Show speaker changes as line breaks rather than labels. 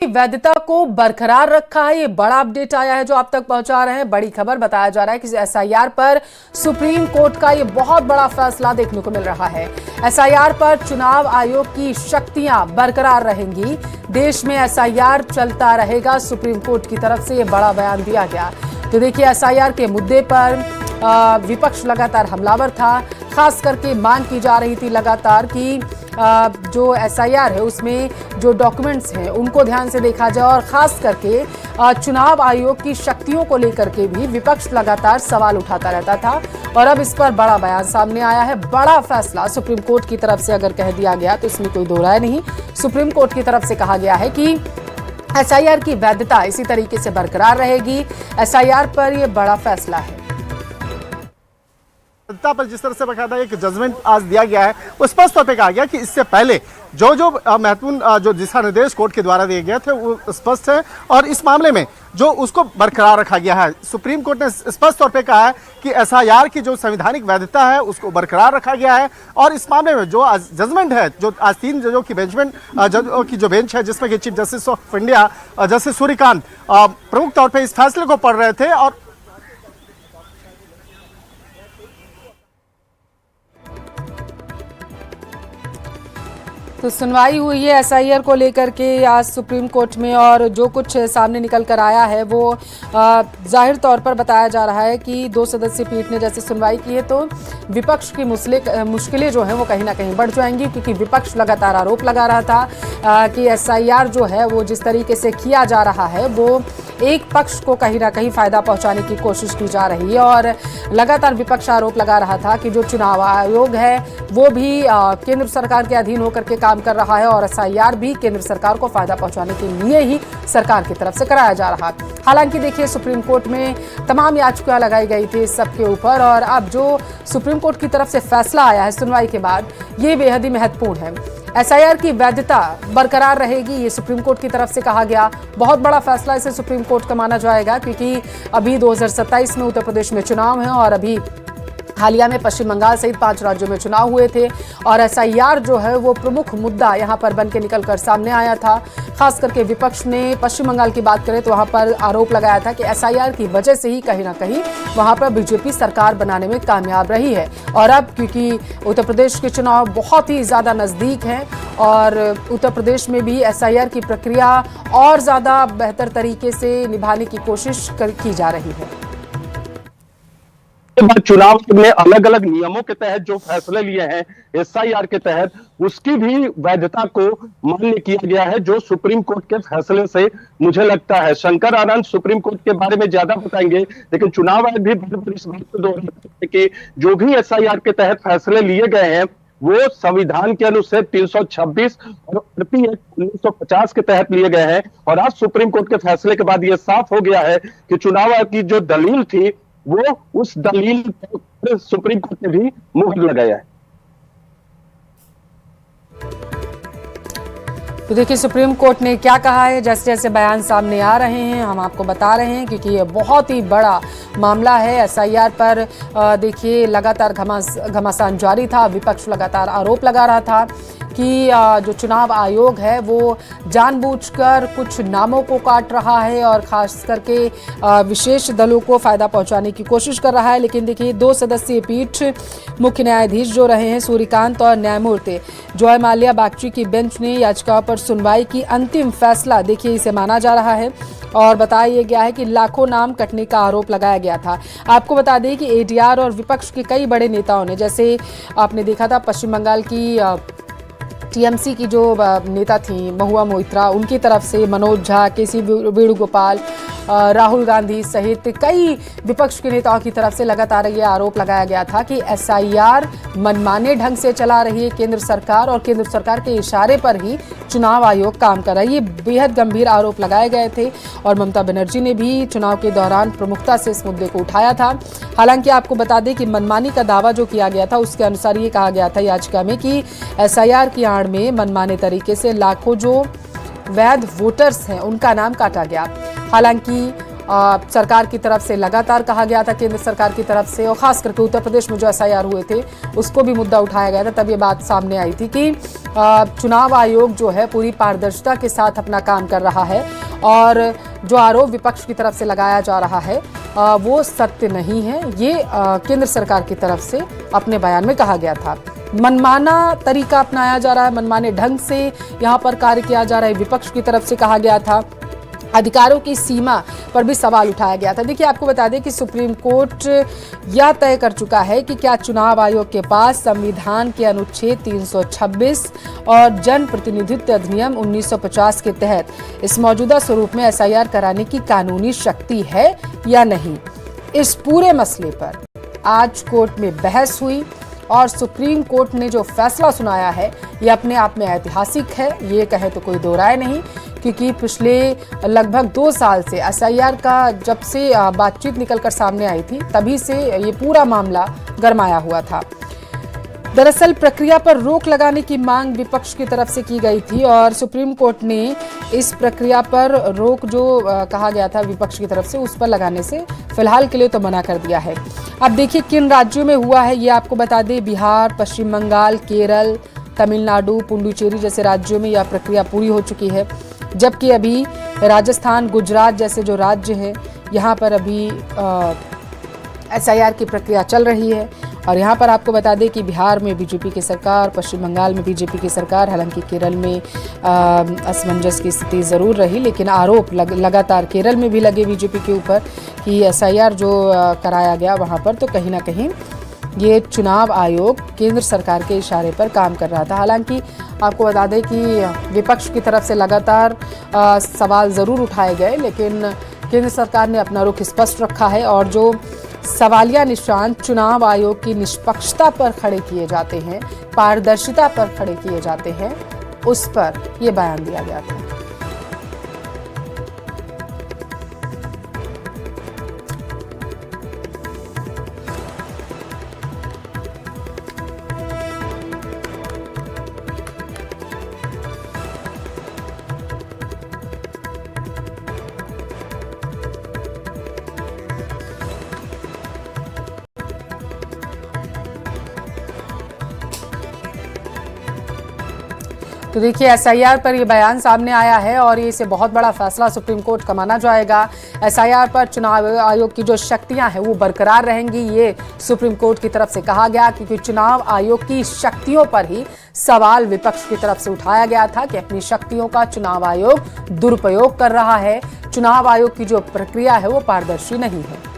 वैधता को बरकरार रखा है। ये बड़ा अपडेट आया है जो आप तक पहुंचा रहे हैं। बड़ी खबर बताया जा रहा है कि एसआईआर पर सुप्रीम कोर्ट का ये बहुत बड़ा फैसला देखने को मिल रहा है। एसआईआर पर चुनाव आयोग की शक्तियां बरकरार रहेंगी। देश में एसआईआर चलता रहेगा। सुप्रीम कोर्ट की तरफ से ये बड़ा बयान दिया गया। तो देखिए, एसआईआर के मुद्दे पर विपक्ष लगातार हमलावर था। खास करके मांग की जा रही थी लगातार कि जो एसआईआर है उसमें जो डॉक्यूमेंट्स हैं उनको ध्यान से देखा जाए, और खास करके चुनाव आयोग की शक्तियों को लेकर के भी विपक्ष लगातार सवाल उठाता रहता था। और अब इस पर बड़ा बयान सामने आया है। बड़ा फैसला सुप्रीम कोर्ट की तरफ से अगर कह दिया गया तो इसमें कोई दो राय नहीं। सुप्रीम कोर्ट की तरफ से कहा गया है कि एसआईआर की वैधता इसी तरीके से बरकरार रहेगी। एसआईआर पर यह बड़ा फैसला है।
जनता पर जिस तरह से बकायदा एक जजमेंट आज दिया गया है, वो स्पष्ट तौर पे कहा गया कि इससे पहले जो महत्वपूर्ण जो दिशा निर्देश कोर्ट के द्वारा दिए गए थे वो स्पष्ट है, और इस मामले में जो उसको बरकरार रखा गया है। सुप्रीम कोर्ट ने स्पष्ट तौर पे कहा है कि एसआईआर की जो संवैधानिक वैधता है उसको बरकरार रखा गया है। और इस मामले में जो आज जजमेंट है, जो आज 3 जजों की जजों की जो बेंच है, जिसमें कि chief justice of India justice Suryakant प्रमुख तौर पर इस फैसले को पढ़ रहे थे। और
तो सुनवाई हुई है एसआईआर को लेकर के आज सुप्रीम कोर्ट में, और जो कुछ सामने निकल कर आया है वो जाहिर तौर पर बताया जा रहा है कि 2 सदस्यीय पीठ ने जैसे सुनवाई की है तो विपक्ष की मुश्किलें जो हैं वो कहीं ना कहीं बढ़ जाएंगी, क्योंकि विपक्ष लगातार आरोप लगा रहा था कि एसआईआर जो है वो जिस तरीके से किया जा रहा है वो एक पक्ष को कहीं ना कहीं फायदा पहुंचाने की कोशिश की जा रही है। और लगातार विपक्ष आरोप लगा रहा था कि जो चुनाव आयोग है वो भी केंद्र सरकार के अधीन होकर के काम कर रहा है, और एसआईआर भी केंद्र सरकार को फायदा पहुंचाने के लिए ही सरकार की तरफ से कराया जा रहा है। हालांकि देखिए, सुप्रीम कोर्ट में तमाम याचिकाएं लगाई गई थी सबके ऊपर, और अब जो सुप्रीम कोर्ट की तरफ से फैसला आया है सुनवाई के बाद, ये बेहद ही महत्वपूर्ण है। एसआईआर की वैधता बरकरार रहेगी, ये सुप्रीम कोर्ट की तरफ से कहा गया। बहुत बड़ा फैसला इसे सुप्रीम कोर्ट का माना जाएगा, क्योंकि अभी 2027 में उत्तर प्रदेश में चुनाव है, और अभी हालिया में पश्चिम बंगाल सहित 5 राज्यों में चुनाव हुए थे, और एसआईआर जो है वो प्रमुख मुद्दा यहां पर बन के निकल कर सामने आया था। खास करके विपक्ष ने पश्चिम बंगाल की बात करें तो वहां पर आरोप लगाया था कि एसआईआर की वजह से ही कहीं ना कहीं वहां पर बीजेपी सरकार बनाने में कामयाब रही है। और अब क्योंकि उत्तर प्रदेश के चुनाव बहुत ही ज्यादा नजदीक हैं, और उत्तर प्रदेश में भी एसआईआर की प्रक्रिया और ज्यादा बेहतर तरीके से निभाने की कोशिश की जा रही है।
चुनाव में अलग अलग नियमों के तहत जो फैसले लिए हैं एसआईआर के तहत, उसकी भी वैधता को मान्य किया गया है, जो सुप्रीम कोर्ट के फैसले से मुझे लगता है। शंकर आनंद सुप्रीम कोर्ट के बारे में ज्यादा बताएंगे, लेकिन चुनाव आयोग भी इस बात को दोहराता है कि जो भी एसआईआर के तहत फैसले लिए गए हैं वो संविधान के अनुच्छेद 326 और 1950 के तहत लिए गए हैं। और आज सुप्रीम कोर्ट के फैसले के बाद यह साफ हो गया है कि चुनाव आयोग की जो दलील थी वो उस दलील पर सुप्रीम कोर्ट ने भी मुहर लगाया है।
तो देखिए, सुप्रीम कोर्ट ने क्या कहा है। जैसे जैसे बयान सामने आ रहे हैं हम आपको बता रहे हैं, क्योंकि ये बहुत ही बड़ा मामला है। एसआईआर पर देखिए लगातार घमासान जारी था। विपक्ष लगातार आरोप लगा रहा था कि जो चुनाव आयोग है वो जानबूझकर कुछ नामों को काट रहा है, और खास करके विशेष दलों को फायदा पहुंचाने की कोशिश कर रहा है। लेकिन देखिए, 2 सदस्यीय पीठ मुख्य न्यायाधीश जो रहे हैं सूर्यकांत और न्यायमूर्ति जॉय माल्या बागची की बेंच ने याचिका पर सुनवाई की। अंतिम फैसला देखिए इसे माना जा रहा है, और बताया गया है कि लाखों नाम कटने का आरोप लगाया गया था। आपको बता दें कि एडीआर और विपक्ष के कई बड़े नेताओं ने, जैसे आपने देखा था पश्चिम बंगाल की टीएमसी की जो नेता थी महुआ मोइत्रा, उनकी तरफ से मनोज झा, केसी वेणुगोपाल, राहुल गांधी सहित कई विपक्ष के नेताओं की तरफ से लगातार ये आरोप लगाया गया था कि एसआईआर मनमाने ढंग से चला रही है केंद्र सरकार, और केंद्र सरकार के इशारे पर ही चुनाव आयोग काम कर रहा है। ये बेहद गंभीर आरोप लगाए गए थे, और ममता बनर्जी ने भी चुनाव के दौरान प्रमुखता से इस मुद्दे को उठाया था। हालांकि आपको बता दें कि मनमानी का दावा जो किया गया था उसके अनुसार ये कहा गया था याचिका में कि एसआईआर की आड़ में मनमाने तरीके से लाखों जो वैध वोटर्स हैं उनका नाम काटा गया। हालांकि सरकार की तरफ से लगातार कहा गया था, केंद्र सरकार की तरफ से, और खास करके उत्तर प्रदेश में जो SIR हुए थे उसको भी मुद्दा उठाया गया था। तब ये बात सामने आई थी कि चुनाव आयोग जो है पूरी पारदर्शिता के साथ अपना काम कर रहा है और जो आरोप विपक्ष की तरफ से लगाया जा रहा है वो सत्य नहीं है। ये केंद्र सरकार की तरफ से अपने बयान में कहा गया था। मनमाना तरीका अपनाया जा रहा है, मनमाने ढंग से यहाँ पर कार्य किया जा रहा है, विपक्ष की तरफ से कहा गया था। अधिकारों की सीमा पर भी सवाल उठाया गया था। देखिए, आपको बता दें कि सुप्रीम कोर्ट यह तय कर चुका है कि क्या चुनाव आयोग के पास संविधान के अनुच्छेद 326 और जन प्रतिनिधित्व अधिनियम 1950 के तहत इस मौजूदा स्वरूप में SIR कराने की कानूनी शक्ति है या नहीं। इस पूरे मसले पर आज कोर्ट में बहस हुई और सुप्रीम कोर्ट ने जो फैसला सुनाया है ये अपने आप में ऐतिहासिक है, ये कहे तो कोई दो राय नहीं, क्योंकि पिछले लगभग 2 साल से SIR का जब से बातचीत निकलकर सामने आई थी तभी से ये पूरा मामला गरमाया हुआ था। दरअसल प्रक्रिया पर रोक लगाने की मांग विपक्ष की तरफ से की गई थी और सुप्रीम कोर्ट ने इस प्रक्रिया पर रोक जो कहा गया था विपक्ष की तरफ से उस पर लगाने से फिलहाल के लिए तो मना कर दिया है। अब देखिए किन राज्यों में हुआ है ये आपको बता दें। बिहार, पश्चिम बंगाल, केरल, तमिलनाडु, पुडुचेरी जैसे राज्यों में यह प्रक्रिया पूरी हो चुकी है, जबकि अभी राजस्थान, गुजरात जैसे जो राज्य हैं यहाँ पर अभी SIR की प्रक्रिया चल रही है। और यहाँ पर आपको बता दें कि बिहार में बीजेपी की सरकार, पश्चिम बंगाल में बीजेपी की सरकार, हालांकि केरल में असमंजस की स्थिति ज़रूर रही, लेकिन आरोप लगातार केरल में भी लगे बीजेपी के ऊपर कि SIR जो कराया गया वहाँ पर तो कहीं ना कहीं ये चुनाव आयोग केंद्र सरकार के इशारे पर काम कर रहा था। हालांकि आपको बता दें कि विपक्ष की तरफ से लगातार सवाल ज़रूर उठाए गए, लेकिन केंद्र सरकार ने अपना रुख स्पष्ट रखा है और जो सवालिया निशान चुनाव आयोग की निष्पक्षता पर खड़े किए जाते हैं, पारदर्शिता पर खड़े किए जाते हैं, उस पर यह बयान दिया गया था। तो देखिए SIR पर ये बयान सामने आया है और ये इसे बहुत बड़ा फैसला सुप्रीम कोर्ट का माना जाएगा। SIR पर चुनाव आयोग की जो शक्तियां हैं वो बरकरार रहेंगी, ये सुप्रीम कोर्ट की तरफ से कहा गया, क्योंकि चुनाव आयोग की शक्तियों पर ही सवाल विपक्ष की तरफ से उठाया गया था कि अपनी शक्तियों का चुनाव आयोग दुरुपयोग कर रहा है, चुनाव आयोग की जो प्रक्रिया है वो पारदर्शी नहीं है।